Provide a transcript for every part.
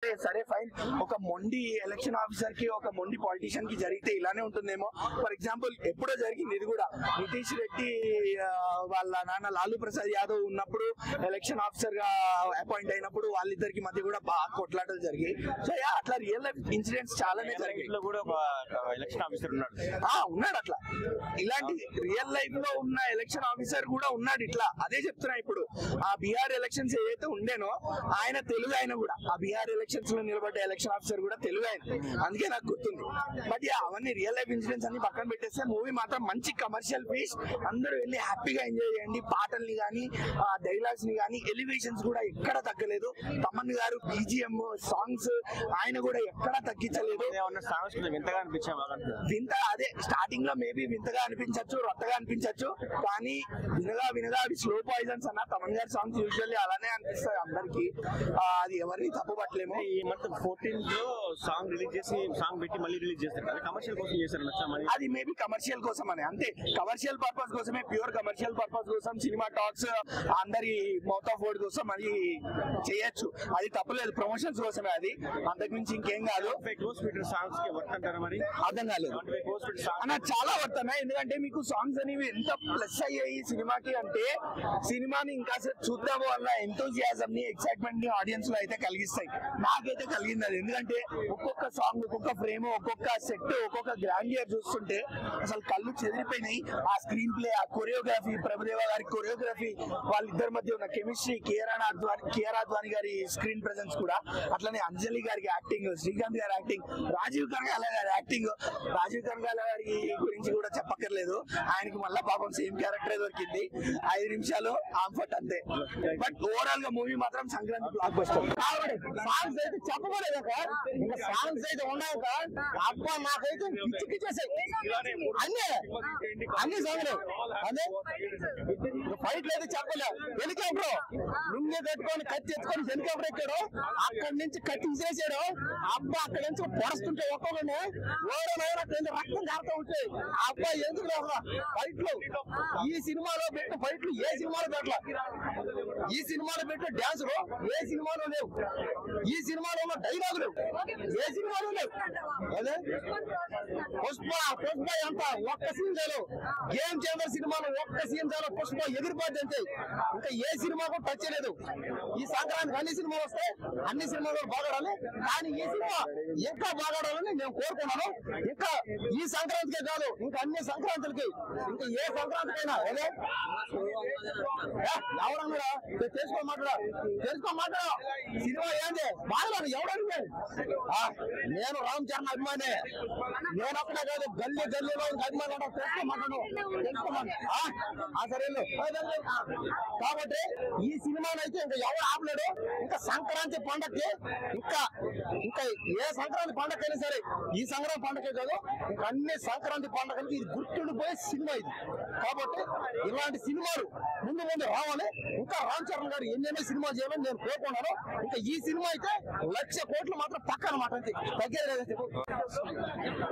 సరే ఫైన్, ఒక మొండి ఎలక్షన్ ఆఫీసర్ కి ఒక మొండి పాలిటిషియన్ కి జరిగితే ఇలానే ఉంటుందేమో. ఫర్ ఎగ్జాంపుల్ ఎప్పుడో జరిగింది ఇది కూడా, నితీష్ రెడ్డి వాళ్ళ నాన్న లాలూ ప్రసాద్ యాదవ్ ఉన్నప్పుడు ఎలక్షన్ ఆఫీసర్ గా అపాయింట్ అయినప్పుడు వాళ్ళిద్దరికి మధ్య కూడా బాగా కొట్లాటలు జరిగాయి. సో అట్లా రియల్ లైఫ్ ఇన్సిడెంట్స్ చాలానే జరిగాయి. ఉన్నాడు అట్లా, ఇలాంటి రియల్ లైఫ్ లో ఉన్న ఎలక్షన్ ఆఫీసర్ కూడా ఉన్నాడు ఇట్లా. అదే చెప్తున్నా, ఇప్పుడు ఆ బీహార్ ఎలక్షన్స్ ఏదైతే ఉండేనో ఆయన తెలుగు, ఆయన కూడా ఆ బీహార్ ఎలక్షన్స్ లో నిలబడ్డ ఎలక్షన్ ఆఫీసర్ కూడా తెలుగు ఆయన, అందుకే నాకు గుర్తుంది. బట్ అవన్నీ రియల్ లైఫ్ ఇన్సిడెంట్స్ అన్ని పక్కన పెట్టేస్తే మూవీ మాత్రం మంచి కమర్షియల్ పీస్. అందరూ వెళ్ళి హ్యాపీగా ఎంజాయ్ చేయండి. పాటల్ని కానీ డైలాగ్స్ ని కానీ ఎలివేషన్స్ కూడా ఎక్కడ తగ్గలేదు. తమన్ గారు బీజిఎం సాంగ్స్ ఆయన కూడా ఎక్కడా తగ్గించలేదు. వింత అదే స్టార్టింగ్ లో మేబీ వింతగా అనిపించచ్చు, రొత్తగా అనిపించచ్చు, కానీ వినగా వినగా అవి స్లో పాయిజన్స్ అన్న తమన్ గారి సాంగ్స్ యూజువల్లీ అలానే అనిపిస్తాయి అందరికి. అది ఎవరిని తప్పు పట్టలేము. ఈ మంత్ 14th లో సాంగ్ రిలీజ్ చేసి సాంగ్ పెట్టి మళ్ళీ రిలీజ్ చేస్తారు, కమర్షియల్ కోసం చేశారు. అది మేబీ కమర్షియల్ కోసం అని, అంతే కమర్షియల్ పర్పస్ కోసమే, ప్యూర్ కమర్షియల్ పర్పస్ కోసం సినిమా టాక్స్ అందరి మౌత్ ఆఫ్ వర్డ్ కోసం అది చేయొచ్చు, అది తప్పలేదు. ప్రమోషన్స్ కోసమే అది, అంతకుమించి ఇంకేం కాదు. అర్థం కాలేదు అన్న, చాలా వర్తున్నాయి. ఎందుకంటే మీకు సాంగ్స్ అనేవి ఎంత ప్లస్ అయ్యాయి సినిమాకి అంటే, సినిమాని ఇంకా చూద్దాము అన్న ఎంతోజియాజం ని ఎక్సైట్మెంట్ ని ఆడియన్స్ లో అయితే కలిగిస్తాయి. నాకైతే కలిగింది అది. ఎందుకంటే ఒక్కొక్క సాంగ్, ఒక్కొక్క ఫ్రేమ్, ఒక్కొక్క సెట్, ఒక్కొక్క గ్రాండియర్ చూస్తుంటే అసలు కళ్ళు చెదిరిపోయినాయి. ఆ స్క్రీన్ ప్లే, ఆ కొరియోగ్రఫీ, ప్రభుదేవ గారి కొరియోగ్రఫీ, వాళ్ళిద్దరి మధ్య ఉన్న కెమిస్ట్రీ, కియారా అద్వానీ గారి స్క్రీన్ ప్రెజెన్స్ కూడా, అట్లనే అంజలి గారికి యాక్టింగ్, శ్రీకాంత్ గారి యాక్టింగ్, రాజీవ్ కనకాల గారి యాక్టింగ్. రాజీవ్ కనకాల గారి గురించి కూడా చెప్పక్కర్లేదు, ఆయనకి మళ్ళా పాపం సేమ్ క్యారెక్టర్ దొరికింది. 5 నిమిషాలు ఆంఫట్ అంతే. బట్ ఓవరాల్ గా మూవీ మాత్రం సంక్రాంతి బ్లాక్ బస్టర్. సాంగ్స్ అయితే చెప్పకూడదు, ఇంకా సాంగ్స్ అయితే ఉన్నాయి అప్ప, నాకైతే పిచ్చేసాయి అన్ని సాంగ్లు. అదే ఫైట్లు అయితే చెప్పలేదు. హెలికాప్టర్ నిన్నే పెట్టుకొని కత్తి ఎత్తుకొని హెలికాప్టర్ ఎక్కాడు, అక్కడి నుంచి కత్తి విసిరేసాడు. అబ్బా అక్కడి నుంచి పొడుస్తుంటే ఒక్కొక్కడిని రక్తం కారుతూ ఉంటే అబ్బా ఎందుకు ఫైట్లు ఈ సినిమాలో పెట్టిన ఫైట్లు ఏ సినిమాలో పెట్టలా. ఈ సినిమాలో పెట్టిన డాన్సులు ఏ సినిమాలో లేవు. ఈ సినిమాలో ఉన్న డైలాగులు ఏ సినిమాలో లేవు. అదే పుష్ప ఎంత ఒక్క సీన్ చాలు. గేమ్ చేంజర్ సినిమాలో ఒక్క సీన్ చాలు, పుష్ప ఎగిరిపోద్ది అంతే. ఇంకా ఏ సినిమా కూడా టచ్ చేయలేదు. ఈ సంక్రాంతికి అన్ని సినిమాలు వస్తాయి, అన్ని సినిమాలు బాగాడాలి, కానీ ఈ సినిమా ఇంకా బాగాడాలని నేను కోరుకున్నాను. ఇంకా ఈ సంక్రాంతికే కాదు, ఇంకా అన్ని సంక్రాంతులకి, ఇంకా ఏ సంక్రాంతికైనా అదే ఎవరన్నారా తెలుసుకో సినిమా ఏంది బాగా ఎవరన్నా. నేను రామ్ చరణ్ అభిమాని, నేను అక్కడే కాదు గల్లీ గల్లీలో అభిమాని తెలుసుకోమన్నాను. సరే కాబట్టి ఈ సినిమాను అయితే ఇంకా ఎవరు ఆపలేడు. ఇంకా సంక్రాంతి పండగకి ఇంకా ఏ సంక్రాంతి పండగైనా సరే, ఈ సంక్రాంతి పండగే కాదు, ఇంకా అన్ని సంక్రాంతి పండగలకి ఇది గుర్తుండిపోయే సినిమా ఇది. కాబట్టి ఇలాంటి సినిమాలు ముందు రావాలి. ఇంకా రామ్ చరణ్ గారు ఎన్నెన్నో సినిమాలు చేయాలని నేను కోరుకున్నాను. ఇంకా ఈ సినిమా అయితే 1,00,000 కోట్లు మాత్రం పక్క అనమాట, అంతే తగ్గేది లేదంటే.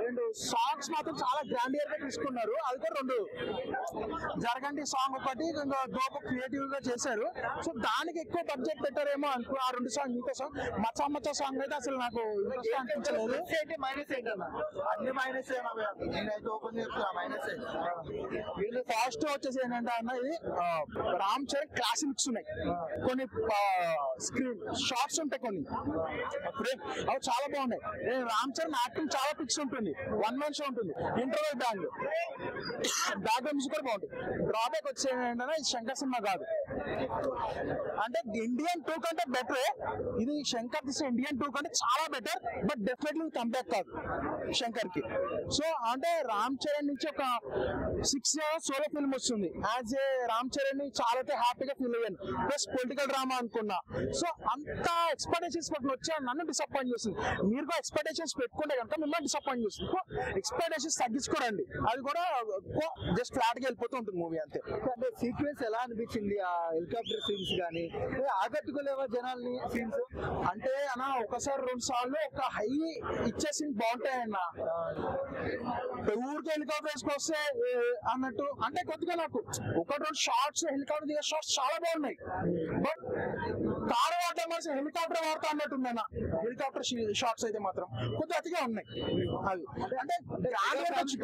2 సాంగ్స్ మాత్రం చాలా గ్రాండియర్ గా తీసుకున్నారు. అది కూడా 2 జరగండి సాంగ్ ఒకటి, ఇంకా గోప క్రియేటివ్ గా చేశారు. సో దానికి ఎక్కువ బడ్జెట్ పెట్టారేమో అనుకో. ఆ 2 సాంగ్, ఇంకో సాంగ్ మచ్చా సాంగ్ అయితే అసలు నాకు అనిపించలేదు. మైనస్ అన్ని మైనస్ నేనైతే ఓపెన్ చెప్తున్నా, మైనస్. వీళ్ళు ఫాస్ట్ వచ్చేసి ఏంటంటే అన్న, ఇది రామ్ చరణ్ క్లాసిక్స్ ఉన్నాయి, కొన్ని స్క్రీన్ షార్ట్స్ ఉంటాయి, కొన్ని అవి చాలా బాగున్నాయి. రామ్ చరణ్ యాక్టింగ్ చాలా పిక్స్ ఉంటుంది, 1 man షో ఉంటుంది, ఇంటర్వెల్ బ్యాక్గ్రౌండ్ మ్యూజిక్ కూడా బాగుంటుంది. డ్రాబ్యాక్ వచ్చే ఏంటంటే ఇది శంకర్ సినిమా కాదు, అంటే ఇండియన్ 2 కంటే బెటర్. ఇది శంకర్ తీసే ఇండియన్ 2 కంటే చాలా బెటర్, బట్ డెఫినెట్లీ కంబ్యాక్ కాదు శంకర్ కి. సో అంటే రామ్ చరణ్ నుంచి ఒక 6 years సోలో ఫిల్మ్ వస్తుంది. యాజ్ ఏ రామ్ చరణ్ ని చాలా హ్యాపీగా ఫీల్ అయ్యాను. ప్లస్ పొలిటికల్ డ్రామా అనుకున్నా. సో అంత ఎక్స్పెక్టేషన్స్ పట్ల వచ్చి నన్ను డిసప్పాయింట్ చేస్తుంది. మీరు కూడా ఎక్స్పెక్టేషన్స్ పెట్టుకుంటే కనుక మిమ్మల్ని డిసప్పాయింట్ చేస్తుంది. ఎక్స్పెక్టేషన్స్ తగ్గించుకోరండి, అది కూడా జస్ట్ ఫ్లాట్ గా వెళ్ళిపోతూ ఉంటుంది మూవీ అంతే. అంటే సీక్వెన్స్ ఎలా అనిపించింది? ఆ హెలికాప్టర్ సీన్స్ కానీ ఆకట్టుకోలేవా జనాల్ని సీన్స్ అంటే అన్న ఒకసారి 2 సార్లు ఒక హై ఇచ్చే సీన్ బాగుంటాయన్న. ఊరికే హెలికాప్టర్ వేసుకొస్తే అన్నట్టు అంటే కొద్దిగా నాకు 1-2 షార్ట్స్ హెలికాప్టర్ దిగే షార్ట్స్ చాలా బాగున్నాయి. బట్ కారు వాడటం మరి హెలికాప్టర్ వాడతా అన్నట్టుంది అన్న. హెలికాప్టర్ షార్ట్స్ అయితే మాత్రం కొద్దిగా అతిగా ఉన్నాయి. అవి అంటే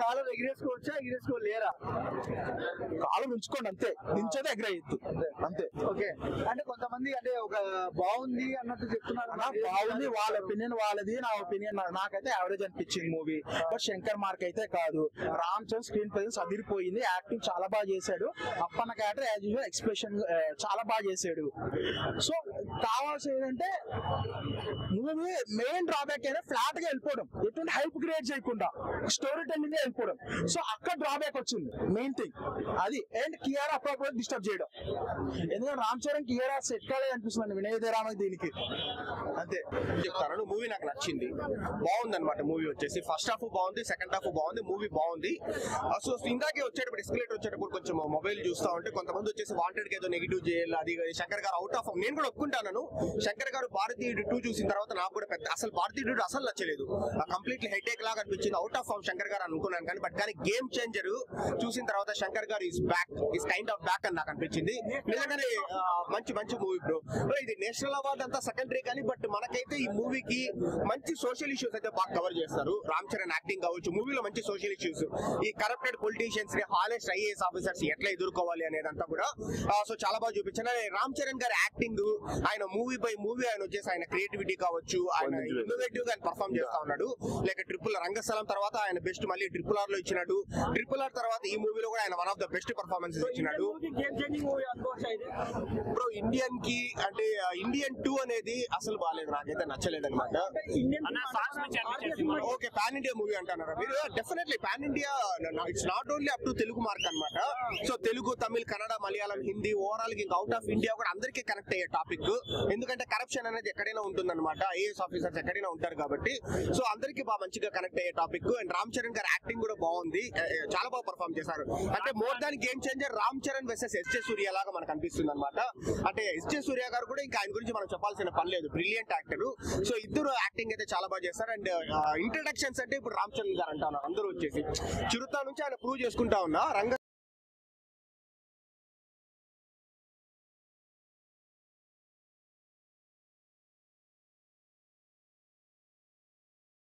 కాలం ఎగిరేసుకోవచ్చా ఎగిరేసుకోలేరా? కాలం ఉంచుకోండి అంతే, దించేదే ఎగిరేయద్దు అంతే. ఓకే అంటే కొంతమంది అంటే ఒక బాగుంది అన్నట్టు చెప్తున్నారు. బాగుంది వాళ్ళ ఒపీనియన్ వాళ్ళది, నా ఒపీనియన్ నాకైతే యావరేజ్ అనిపించింది మూవీ. బట్ శంకర్ మార్క్ అయితే కాదు. రామ్ చరణ్ స్క్రీన్ ప్రెజెన్స్ అదిరిపోయింది, యాక్టింగ్ చాలా బాగా చేశాడు. Appanna character as usual expression చాలా బాగా చేశాడు. సో కావాల్సి ఏంటంటే మూవీ మెయిన్ డ్రాబ్యాక్ అయినా ఫ్లాట్ గా వెళ్ళిపోవడం, ఎటువంటి హైప్ క్రియేట్ చేయకుండా స్టోరీ టెల్లింగ్ వెళ్ళిపోవడం. సో అక్కడ డ్రాబ్యాక్ వచ్చింది మెయిన్ థింగ్ అది. అండ్ కియారా అప్పుడప్పుడు డిస్టర్బ్ చేయడం, ఎందుకంటే రామ్ చరణ్ కియారా సెట్ కాలేదు అనిపిస్తుంది వినయ్ దేవరామ దీనికి అంతే చెప్తాను. మూవీ నాకు నచ్చింది, బాగుంది అనమాట. మూవీ వచ్చేసి ఫస్ట్ హాఫ్ బాగుంది, సెకండ్ హాఫ్ బాగుంది, మూవీ బాగుంది. సో ఇందాకే వచ్చేటప్పుడు ఎస్కలేటర్ వచ్చేటప్పుడు కొంచెం మొబైల్ చూస్తా ఉంటే కొంతమంది వచ్చేసి వాంటెడ్ గా ఏదో నెగిటివ్ చేయాలి అది శంకర్ గారు అవుట్ ఆఫ్. నేను కూడా ఒప్పుకుంటాను, శంకర్ గారు భారతీయుడు 2 చూసిన తర్వాత నాకు కూడా పెద్ద అసలు భారతీయుడు అసలు నచ్చలేదు. కంప్లీట్లీ హెడేక్ లాగా అనిపించింది, అవుట్ ఆఫ్ ఫామ్ శంకర్ గారు అనుకున్నాను. కానీ గేమ్ చేంజర్ చూసిన తర్వాత శంకర్ గారు is back, is kind of back అని నాకు అనిపించింది. నిజంగానే మంచి మూవీ బ్రో. ఇది నేషనల్ అవార్డ్ అంతా సెకండరీ కానీ బట్ మనకైతే ఈ మూవీకి మంచి సోషల్ ఇష్యూస్ అయితే బాగా కవర్ చేస్తారు. రామ్ చరణ్ యాక్టింగ్ కావచ్చు, మూవీలో మంచి సోషల్ ఇష్యూస్, ఈ కరప్టెడ్ పొలిటీషియన్స్ ని హానెస్ట్ ఐఏఎస్ ఆఫీసర్స్ ఎట్లా ఎదుర్కోవాలి అనేదంతా కూడా సో చాలా బాగా చూపించాను. రామ్ చరణ్ గారి యాక్టింగ్, ఆయన మూవీ బై మూవీ ఆయన వచ్చేసి ఆయన క్రియేటివిటీ కావచ్చు, ఆయన ఇన్నోవేటివ్ గా ఆయన పర్ఫార్మ్ చేస్తా ఉన్నాడు. లైక్ రంగస్థలం తర్వాత ఆయన బెస్ట్ మళ్ళీ RRR లో ఇచ్చినాడు. RRR తర్వాత ఈ మూవీలో కూడా ఆయన one of the best performances ఇచ్చినాడు. బ్రో ఇండియన్ కి అంటే ఇండియన్ 2 అనేది అసలు బాగాలేదు, నాకైతే నచ్చలేదు అనమాట. ఓకే పాన్ ఇండియా మూవీ అంటున్నారా మీరు? Definitely pan India, it's not only up to Telugu mark అనమాట. సో తెలుగు, తమిళ్, కన్నడ, మలయాళం, హిందీ ఓవరాల్ ఇంకా అవుట్ ఆఫ్ ఇండియా కూడా అందరికీ కనెక్ట్ అయ్యే టాపిక్. ఎందుకంటే కరప్షన్ అనేది ఎక్కడైనా ఉంటుందన్నమాట, ఐఏఎస్ ఆఫీసర్స్ ఎక్కడైనా ఉంటారు కాబట్టి సో అందరికీ బాగా మంచిగా కనెక్ట్ అయ్యే టాపిక్. అండ్ రామ్ చరణ్ గారి యాక్టింగ్ కూడా బాగుంది, చాలా బాగా పర్ఫార్మ్ చేశారు. అంటే more than game changer Ram Charan versus SJ Suryah లాగా మనకు అనిపిస్తుంది అనమాట. అంటే ఎస్జే సూర్య గారు కూడా ఇంకా ఆయన గురించి మనం చెప్పాల్సిన పని లేదు, బ్రిలియంట్ యాక్టర్. సో ఇద్దరు యాక్టింగ్ అయితే చాలా బాగా చేస్తారు. అండ్ ఇంట్రడక్షన్స్ అంటే ఇప్పుడు రామ్ చరణ్ గారు అంటా ఉన్నారు, అందరూ వచ్చేసి చిరుత నుంచి ఆయన ప్రూవ్ చేసుకుంటా ఉన్నా.